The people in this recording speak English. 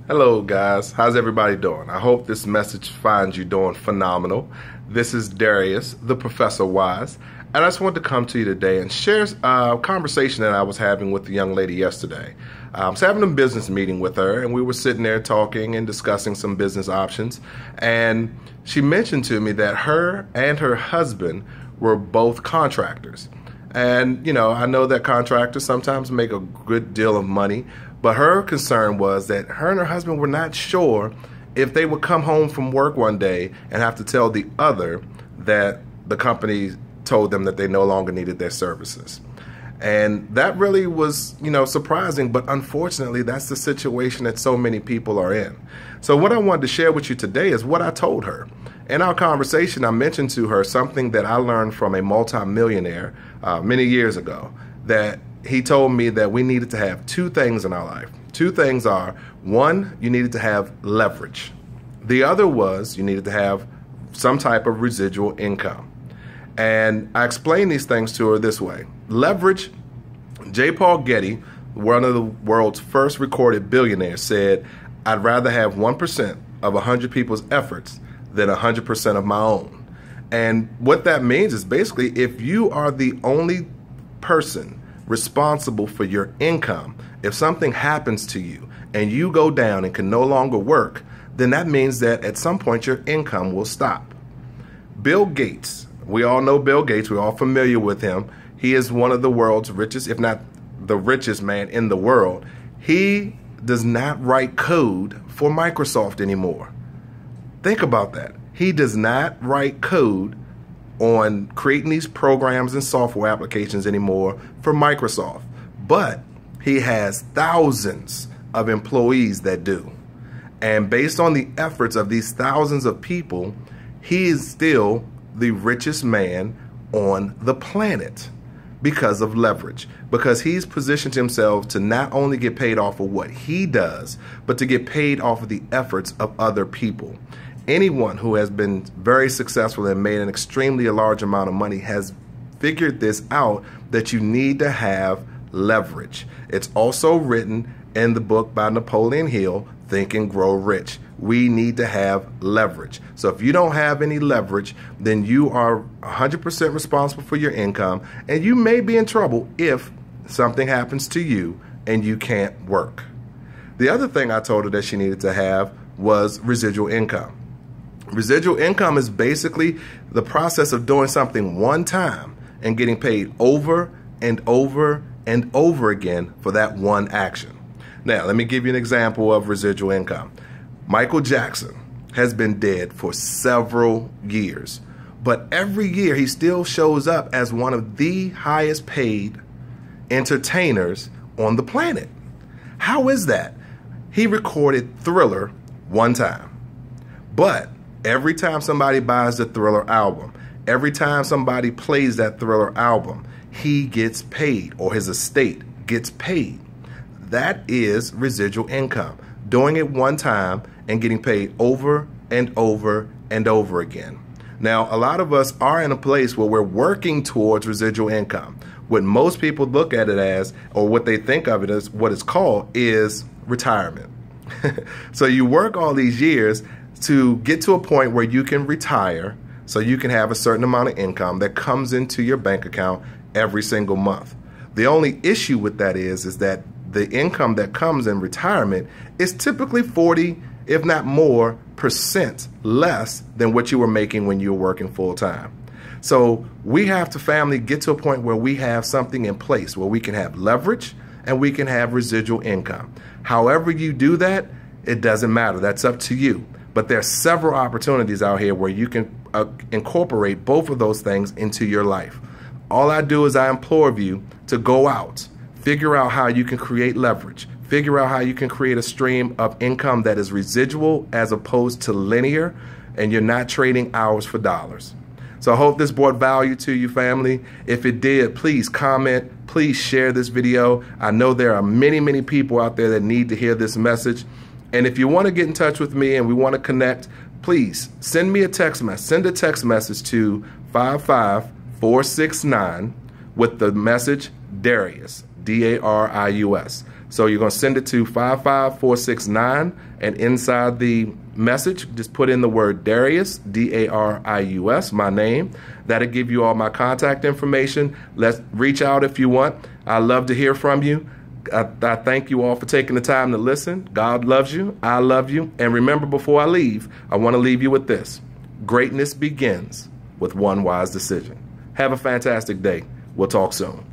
Hello guys, how's everybody doing? I hope this message finds you doing phenomenal. This is Darius, the Professor Wise, and I just wanted to come to you today and share a conversation that I was having with the young lady yesterday. I was having a business meeting with her, and we were sitting there talking and discussing some business options, and she mentioned to me that her and her husband were both contractors. And, you know, I know that contractors sometimes make a good deal of money, but her concern was that her and her husband were not sure if they would come home from work one day and have to tell the other that the company told them that they no longer needed their services. And that really was, surprising, but unfortunately, that's the situation that so many people are in. So what I wanted to share with you today is what I told her. In our conversation, I mentioned to her something that I learned from a multimillionaire many years ago, that he told me that we needed to have two things in our life. Two things are, one, you needed to have leverage. The other was you needed to have some type of residual income. And I explained these things to her this way. Leverage, J. Paul Getty, one of the world's first recorded billionaires, said, I'd rather have 1% of 100 people's efforts than 100% of my own. And what that means is basically if you are the only person responsible for your income, if something happens to you and you go down and can no longer work, then that means that at some point your income will stop. Bill Gates, we all know Bill Gates, we're all familiar with him. He is one of the world's richest, if not the richest man in the world. He does not write code for Microsoft anymore. Think about that. He does not write code on creating these programs and software applications anymore for Microsoft. But he has thousands of employees that do. And based on the efforts of these thousands of people, he is still the richest man on the planet because of leverage. Because he's positioned himself to not only get paid off of what he does, but to get paid off of the efforts of other people. Anyone who has been very successful and made an extremely large amount of money has figured this out, that you need to have leverage. It's also written in the book by Napoleon Hill, Think and Grow Rich. We need to have leverage. So if you don't have any leverage, then you are 100% responsible for your income, and you may be in trouble if something happens to you and you can't work. The other thing I told her that she needed to have was residual income. Residual income is basically the process of doing something one time and getting paid over and over and over again for that one action. Now, let me give you an example of residual income. Michael Jackson has been dead for several years, but every year he still shows up as one of the highest paid entertainers on the planet. How is that? He recorded Thriller one time, but every time somebody buys the Thriller album, every time somebody plays that Thriller album, he gets paid, or his estate gets paid. That is residual income. Doing it one time and getting paid over and over and over again. Now, a lot of us are in a place where we're working towards residual income. What most people look at it as, or what they think of it as, what it's called, is retirement. So you work all these years to get to a point where you can retire, so you can have a certain amount of income that comes into your bank account every single month. The only issue with that is that the income that comes in retirement is typically 40, if not more, % less than what you were making when you were working full time. So we have to, family, get to a point where we have something in place where we can have leverage and we can have residual income. However you do that, it doesn't matter. That's up to you. But there are several opportunities out here where you can incorporate both of those things into your life. All I do is I implore you to go out, figure out how you can create leverage, figure out how you can create a stream of income that is residual as opposed to linear, and you're not trading hours for dollars. So I hope this brought value to you, family. If it did, please comment, please share this video. I know there are many, many people out there that need to hear this message. And if you want to get in touch with me and we want to connect, please send me a text message. Send a text message to 55469 with the message Darius, D-A-R-I-U-S. So you're going to send it to 55469, and inside the message, just put in the word Darius, D-A-R-I-U-S, my name. That'll give you all my contact information. Let's reach out if you want. I love to hear from you. I thank you all for taking the time to listen. God loves you. I love you. And remember, before I leave, I want to leave you with this. Greatness begins with one wise decision. Have a fantastic day. We'll talk soon.